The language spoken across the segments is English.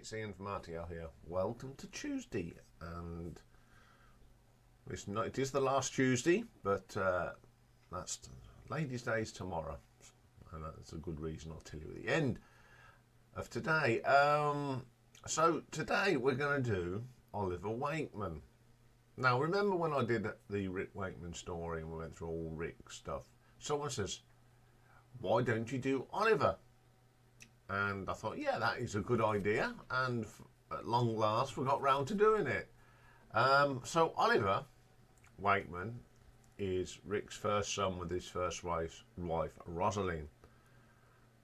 it's Iain from RTL here. Welcome to Tuesday, and it is the last Tuesday, but that's Ladies' Day is tomorrow, and that's a good reason I'll tell you at the end of today. So today we're going to do Oliver Wakeman. Now remember when I did the Rick Wakeman story and we went through all Rick stuff, someone says, why don't you do Oliver? And I thought, yeah, that is a good idea, and at long last we got round to doing it. So Oliver Wakeman is Rick's first son with his first wife Rosalind,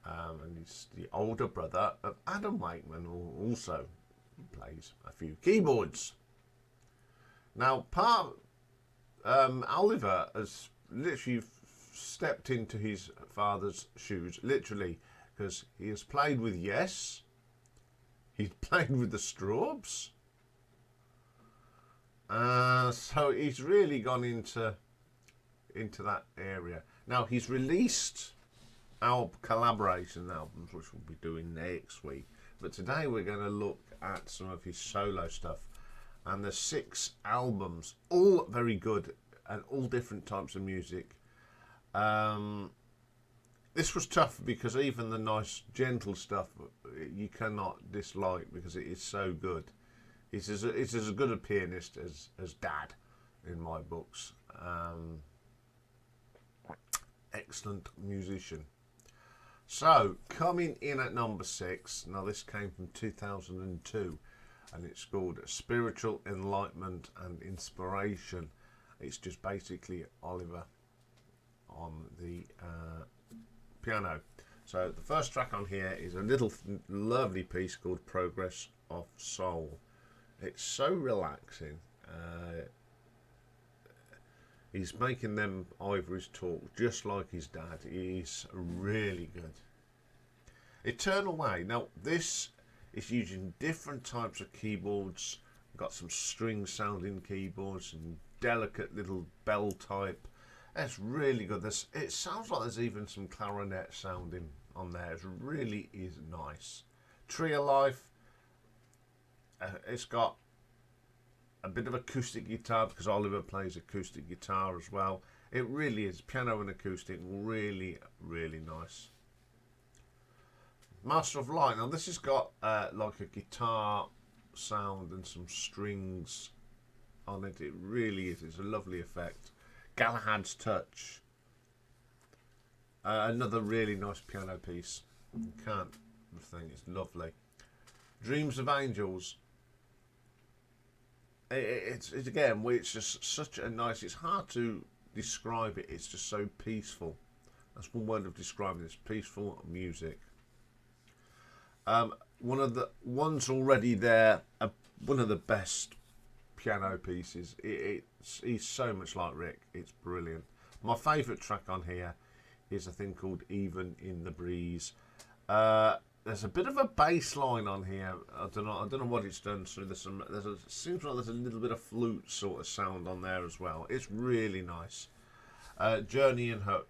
and he's the older brother of Adam Wakeman, who also plays a few keyboards. Now, Oliver has literally stepped into his father's shoes, literally, because he has played with Yes, he's played with the Strawbs, so he's really gone into that area. Now he's released our collaboration albums, which we'll be doing next week, but today we're going to look at some of his solo stuff, and there's 6 albums, all very good and all different types of music. This was tough because even the nice gentle stuff you cannot dislike because it is so good. It's as good a pianist as Dad in my books. Excellent musician. So coming in at number 6, now this came from 2002, and it's called Spiritual Enlightenment and Inspiration. It's just basically Oliver on the piano. So the first track on here is a little lovely piece called Progress of Soul. It's so relaxing. He's making them ivories talk just like his dad. He's really good. Eternal Way. Now this is using different types of keyboards. We've got some string sounding keyboards and delicate little bell type. It's really good. It sounds like there's even some clarinet sounding on there. It really is nice. Tree of Life. It's got a bit of acoustic guitar because Oliver plays acoustic guitar as well. It really is piano and acoustic. Really, really nice. Master of Light. Now this has got like a guitar sound and some strings on it. It really is. It's a lovely effect. Galahad's Touch. Another really nice piano piece. You can't think it's lovely. Dreams of Angels. It's again, it's just such a nice. It's hard to describe it. It's just so peaceful. That's one word of describing this: peaceful music. One of the ones already there. One of the best piano pieces. He's so much like Rick. It's brilliant. My favourite track on here is a thing called Even in the Breeze. There's a bit of a bass line on here. I don't know what it's done. So seems like there's a little bit of flute sort of sound on there as well. It's really nice. Journey and Hope.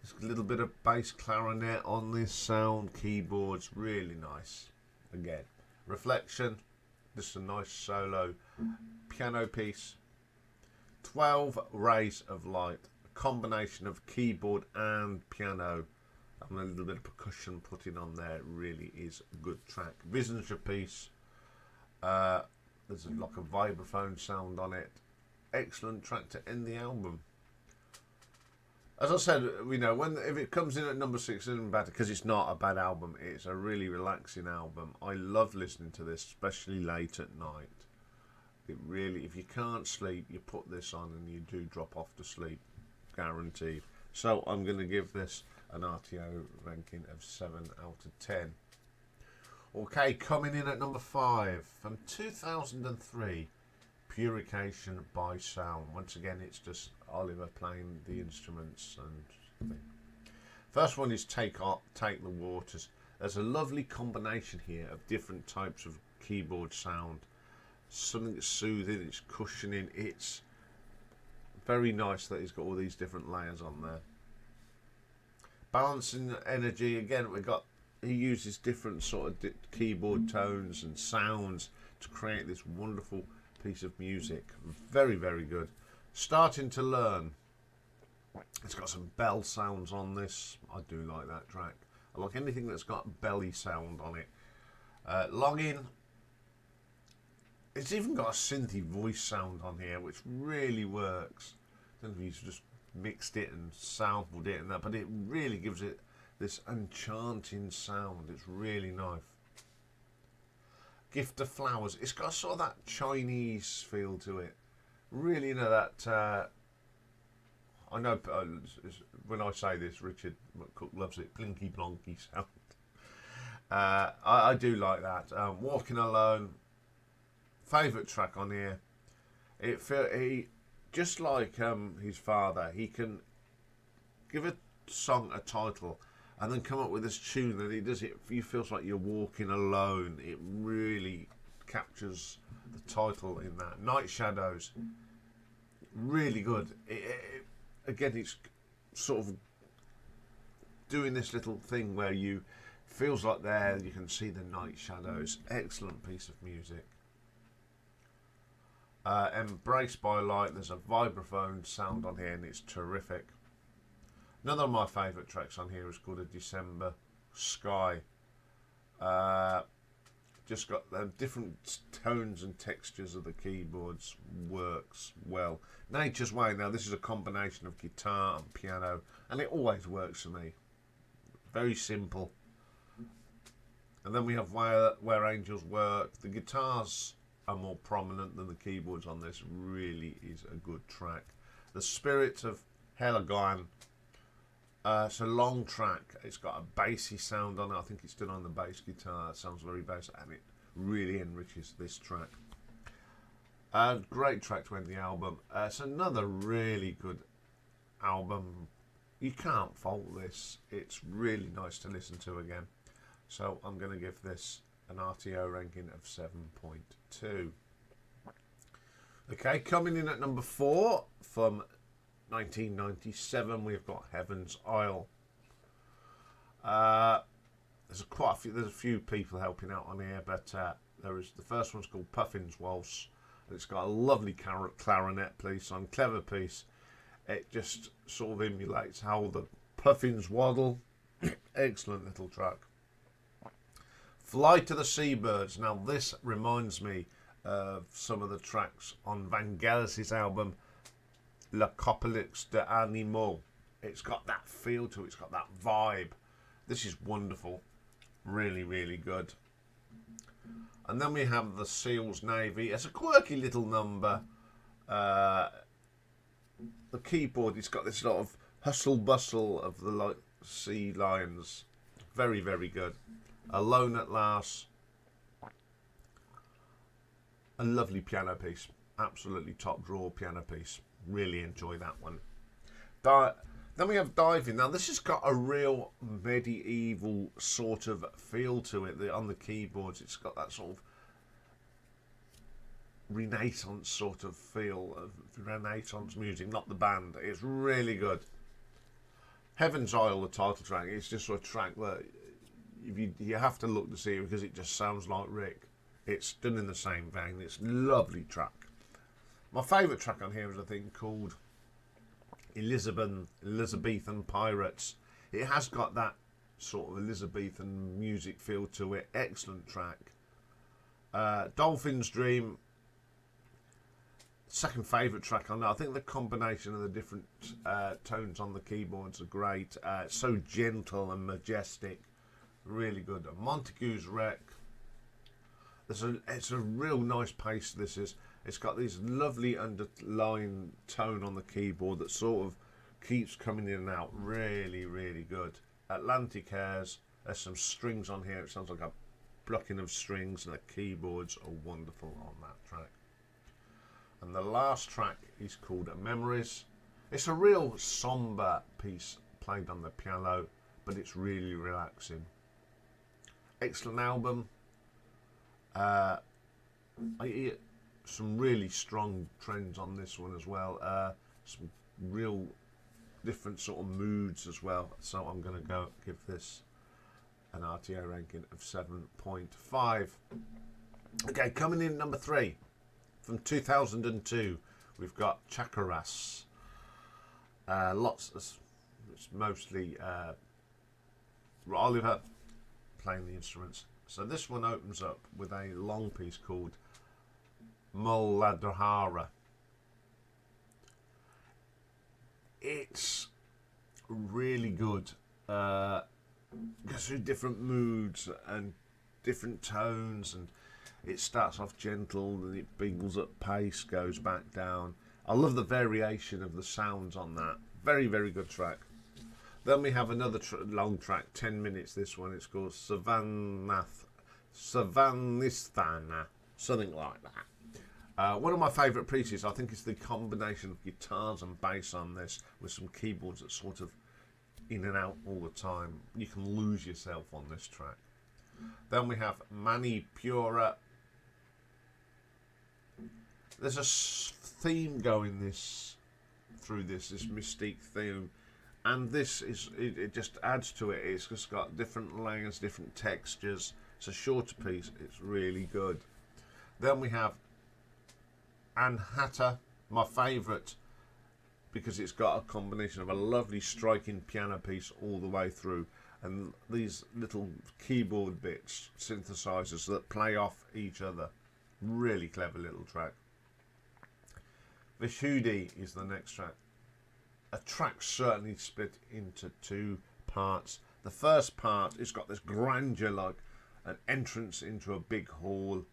There's a little bit of bass clarinet on this sound. Keyboards, really nice. Again, Reflection. This is a nice solo piano piece. 12 Rays of Light. A combination of keyboard and piano. And a little bit of percussion put in on there. It really is a good track. Visions of Peace. There's like a vibraphone sound on it. Excellent track to end the album. As I said, if it comes in at number 6, it's even better because it's not a bad album. It's a really relaxing album. I love listening to this, especially late at night. It really, if you can't sleep, you put this on and you do drop off to sleep, guaranteed. So I'm going to give this an RTO ranking of 7 out of 10. Okay, coming in at number 5 from 2003, Purification by Sound. Once again, it's just Oliver playing the instruments and thing. First one is Take the Waters. There's a lovely combination here of different types of keyboard sound. Something that's soothing, it's cushioning, it's very nice that he's got all these different layers on there. Balancing energy, again, we've got he uses different sort of keyboard tones and sounds to create this wonderful piece of music. Very, very good. Starting to learn. It's got some bell sounds on this. I do like that track. I like anything that's got belly sound on it. Login. It's even got a synthy voice sound on here, which really works. I don't know if he's just mixed it and sampled it and that, but it really gives it this enchanting sound. It's really nice. Gift of Flowers. It's got sort of that Chinese feel to it. Really, you know, that... I know when I say this, Richard Cook loves it. Blinky blonky sound. I do like that. Walking Alone. Favourite track on here. He just like his father, he can give a song a title and then come up with this tune that he does it. You feels like you're walking alone. It really captures the title in that. Night Shadows. Really good. Again, it's sort of doing this little thing where you feels like there you can see the night shadows. Excellent piece of music. Embraced by Light. There's a vibraphone sound on here and it's terrific. Another of my favourite tracks on here is called A December Sky. Just got the different tones and textures of the keyboards. Works well. Nature's Way. Now this is a combination of guitar and piano, and it always works for me. Very simple. And then we have Where Angels Work. The guitars are more prominent than the keyboards on this. Really is a good track. The Spirit of Helagon. It's a long track. It's got a bassy sound on it. I think it's done on the bass guitar. It sounds very bass, and it really enriches this track. Great track to end the album. It's another really good album. You can't fault this. It's really nice to listen to again. So I'm going to give this an RTO ranking of 7.2. Okay, coming in at number 4 from 1997, we've got Heaven's Isle. There's a few people helping out on here, but there is the first one's called Puffin's Waltz. It's got a lovely clarinet piece on, clever piece. It just sort of emulates how the puffins waddle. Excellent little track. Fly to the Seabirds. Now this reminds me of some of the tracks on Vangelis' album L'Apocalypse des Animaux. It's got that feel to it. It's got that vibe. This is wonderful. Really, really good. And then we have the Seals Navy. It's a quirky little number. The keyboard, it's got this sort of hustle bustle of the sea lions. Very, very good. Alone at Last. A lovely piano piece. Absolutely top drawer piano piece. Really enjoy that one. Then we have Diving. Now this has got a real medieval sort of feel to it. On the keyboards, it's got that sort of Renaissance sort of feel of Renaissance music, not the band. It's really good. Heaven's Isle, the title track, it's just a track that you have to look to see it because it just sounds like Rick. It's done in the same vein. It's a lovely track. My favourite track on here is a thing called Elizabethan Pirates. It has got that sort of Elizabethan music feel to it. Excellent track. Dolphin's Dream. Second favourite track on that. I think the combination of the different tones on the keyboards are great. It's so gentle and majestic. Really good. Montague's Wreck. It's a real nice pace. This is. It's got this lovely underlying tone on the keyboard that sort of keeps coming in and out. Really, really good. Atlantic Airs. There's some strings on here. It sounds like a plucking of strings, and the keyboards are wonderful on that track. And the last track is called Memories. It's a real somber piece played on the piano, but it's really relaxing. Excellent album. Some really strong trends on this one as well. Some real different sort of moods as well. So I'm going to go give this an RTO ranking of 7.5. Okay, coming in number 3 from 2002, we've got Chakras. It's mostly Oliver playing the instruments. So this one opens up with a long piece called Muladhara. It's really good. Goes through different moods and different tones, and it starts off gentle and it builds up pace, goes back down. I love the variation of the sounds on that. Very, very good track. Then we have another long track, 10 minutes this one. It's called Savannistana, something like that. One of my favourite pieces, I think, is the combination of guitars and bass on this with some keyboards that sort of in and out all the time. You can lose yourself on this track. Then we have Mani Pura. There's a theme going through this mystique theme, and this is it just adds to it. It's just got different layers, different textures. It's a shorter piece. It's really good. Then we have Anhata, my favourite, because it's got a combination of a lovely striking piano piece all the way through, and these little keyboard bits, synthesizers that play off each other. Really clever little track. Vishudi is the next track. A track certainly split into 2 parts. The first part, it's got this grandeur, like an entrance into a big hall,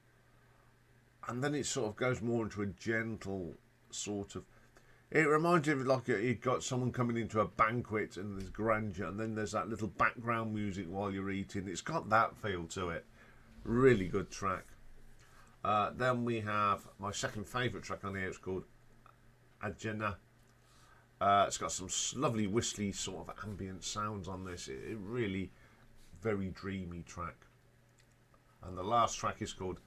and then it sort of goes more into a gentle sort of, it reminds you of like you've got someone coming into a banquet and there's grandeur, and then there's that little background music while you're eating. It's got that feel to it. Really good track. Then we have my second favourite track on here. It's called Ajna. It's got some lovely whistly sort of ambient sounds on this. It really very dreamy track. And the last track is called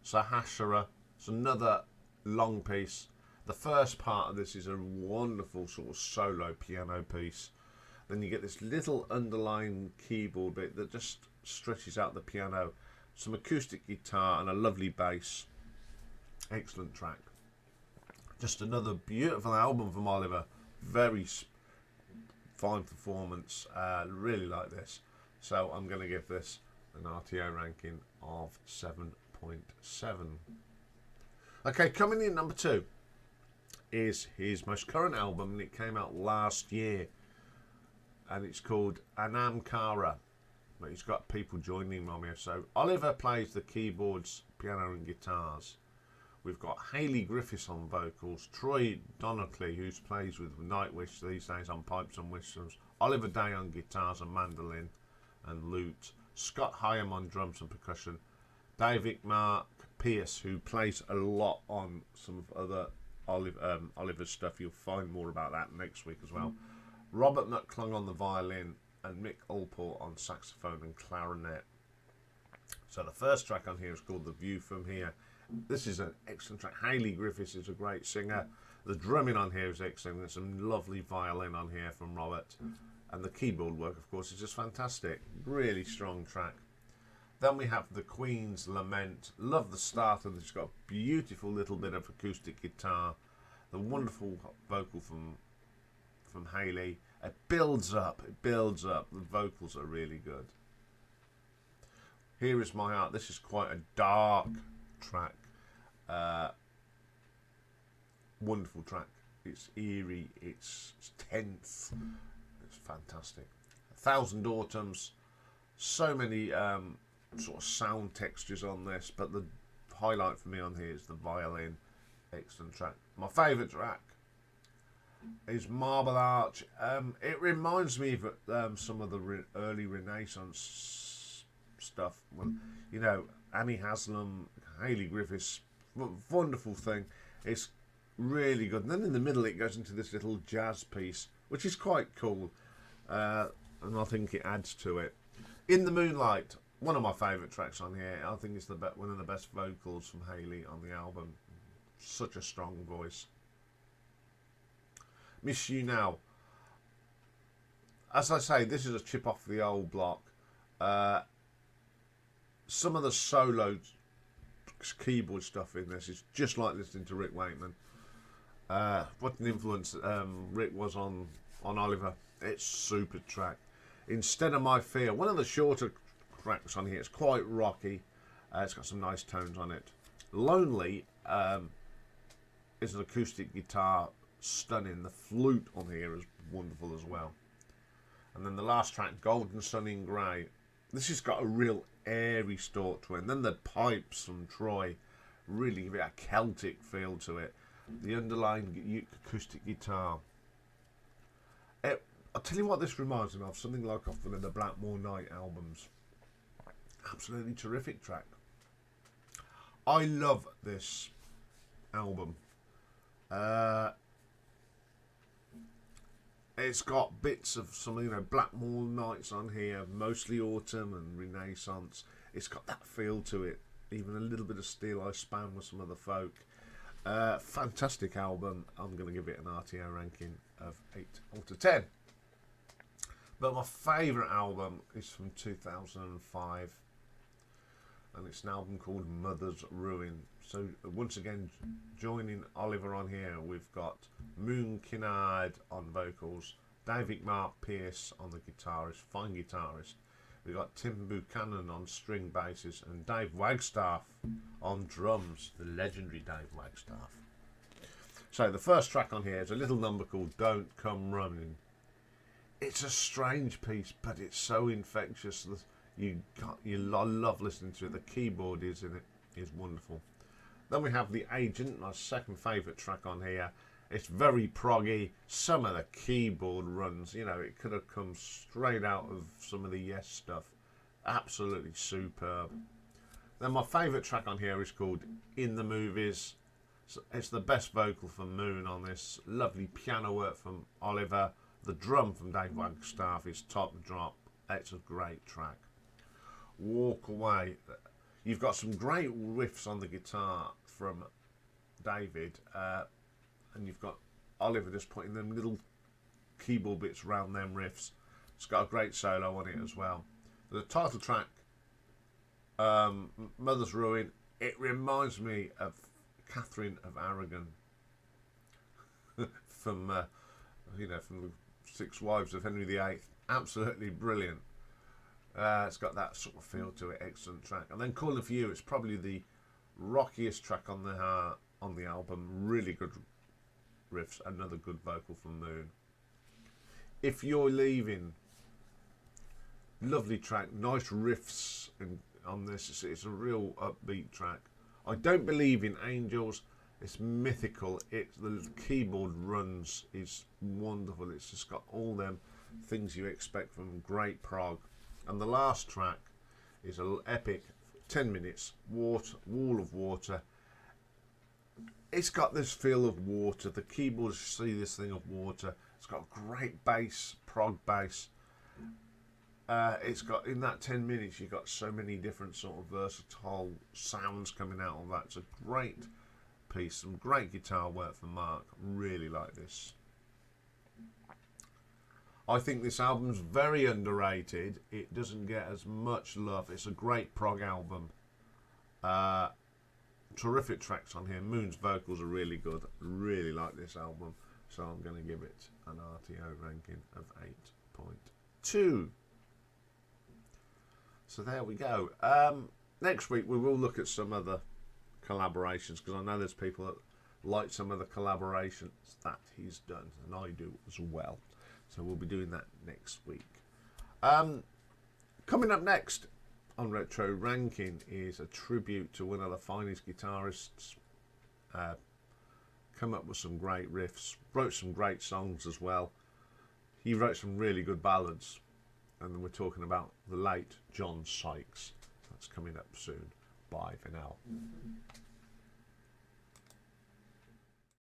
Sahasrara. It's another long piece. The first part of this is a wonderful sort of solo piano piece. Then you get this little underlying keyboard bit that just stretches out the piano. Some acoustic guitar and a lovely bass. Excellent track. Just another beautiful album from Oliver. Very fine performance. Really like this. So I'm going to give this an RTO ranking of 7.7. Okay, coming in number 2 is his most current album, and it came out last year, and it's called Anam Cara. But he's got people joining him on here. So Oliver plays the keyboards, piano and guitars. We've got Hayley Griffiths on vocals, Troy Donockley, who plays with Nightwish these days on pipes and whistles, Oliver Day on guitars and mandolin and lute, Scott Hyam on drums and percussion, David Mark Pierce, who plays a lot on some of other Oliver's stuff. You'll find more about that next week as well. Robert McClung on the violin and Mick Allport on saxophone and clarinet. So the first track on here is called The View From Here. This is an excellent track. Hayley Griffiths is a great singer. The drumming on here is excellent. There's some lovely violin on here from Robert. And the keyboard work, of course, is just fantastic. Really strong track. Then we have the Queen's Lament. Love the start, and it's got a beautiful little bit of acoustic guitar. The wonderful vocal from Hayley. It builds up. The vocals are really good. Here Is My Heart. This is quite a dark track. Wonderful track. It's eerie. It's tense. It's fantastic. 1,000 Autumns. So many sort of sound textures on this, but the highlight for me on here is the violin. Excellent track. My favourite track is Marble Arch. It reminds me of some of the early Renaissance stuff. Well, you know, Annie Haslam, Hayley Griffiths, wonderful thing. It's really good. And then in the middle it goes into this little jazz piece, which is quite cool, and I think it adds to it. In the Moonlight, one of my favourite tracks on here. I think it's one of the best vocals from Hayley on the album. Such a strong voice. Miss You Now. As I say, this is a chip off the old block. Some of the solo keyboard stuff in this is just like listening to Rick Wakeman. What an influence Rick was on Oliver. It's super track. Instead of My Fear, one of the shorter tracks on here. It's quite rocky. It's got some nice tones on it. Lonely is an acoustic guitar, stunning. The flute on here is wonderful as well. And then the last track, Golden Sun in Grey. This has got a real airy start to it. And then the pipes from Troy really give it a Celtic feel to it. The underlying acoustic guitar. I'll tell you what this reminds me of. Something like off one of the Blackmore Night albums. Absolutely terrific track. I love this album. It's got bits of some, Blackmore Nights on here, mostly autumn and Renaissance. It's got that feel to it. Even a little bit of Steel Eye Span with some of the folk. Fantastic album. I'm going to give it an RTO ranking of 8 out of 10. But my favourite album is from 2005. And it's an album called Mother's Ruin. So once again, joining Oliver on here, we've got Moon Kinnard on vocals, David Mark Pierce on the guitarist, fine guitarist. We've got Tim Buchanan on string basses and Dave Wagstaff on drums, the legendary Dave Wagstaff. So the first track on here is a little number called Don't Come Running. It's a strange piece, but it's so infectious. I love listening to it. The keyboard is in it is wonderful. Then we have The Agent, my second favourite track on here. It's very proggy. Some of the keyboard runs, it could have come straight out of some of the Yes stuff. Absolutely superb. Then my favourite track on here is called In the Movies. It's the best vocal from Moon on this. Lovely piano work from Oliver. The drum from Dave Wagstaff is top drop. It's a great track. Walk Away. You've got some great riffs on the guitar from David, and you've got Oliver just putting them little keyboard bits around them riffs. It's got a great solo on it as well. The title track, Mother's Ruin, it reminds me of Catherine of Aragon from the Six Wives of Henry VIII. Absolutely brilliant. It's got that sort of feel to it. Excellent track. And then Calling for You. It's probably the rockiest track on the album. Really good riffs. Another good vocal from Moon. If You're Leaving. Lovely track. Nice riffs on this. It's a real upbeat track. I Don't Believe in Angels. It's mythical. The keyboard runs is wonderful. It's just got all them things you expect from great prog. And the last track is an epic 10 minutes, Wall of Water. It's got this feel of water. The keyboards see this thing of water. It's got great bass, prog bass. It's got, in that 10 minutes, you've got so many different sort of versatile sounds coming out of that. It's a great piece, some great guitar work from Mark. Really like this. I think this album's very underrated. It doesn't get as much love. It's a great prog album. Terrific tracks on here. Moon's vocals are really good. Really like this album. So I'm going to give it an RTO ranking of 8.2. So there we go. Next week we will look at some other collaborations, because I know there's people that like some of the collaborations that he's done, and I do as well. So we'll be doing that next week. Coming up next on Retro Ranking is a tribute to one of the finest guitarists. Come up with some great riffs, wrote some great songs as well. He wrote some really good ballads. And then we're talking about the late John Sykes. That's coming up soon. Bye for now.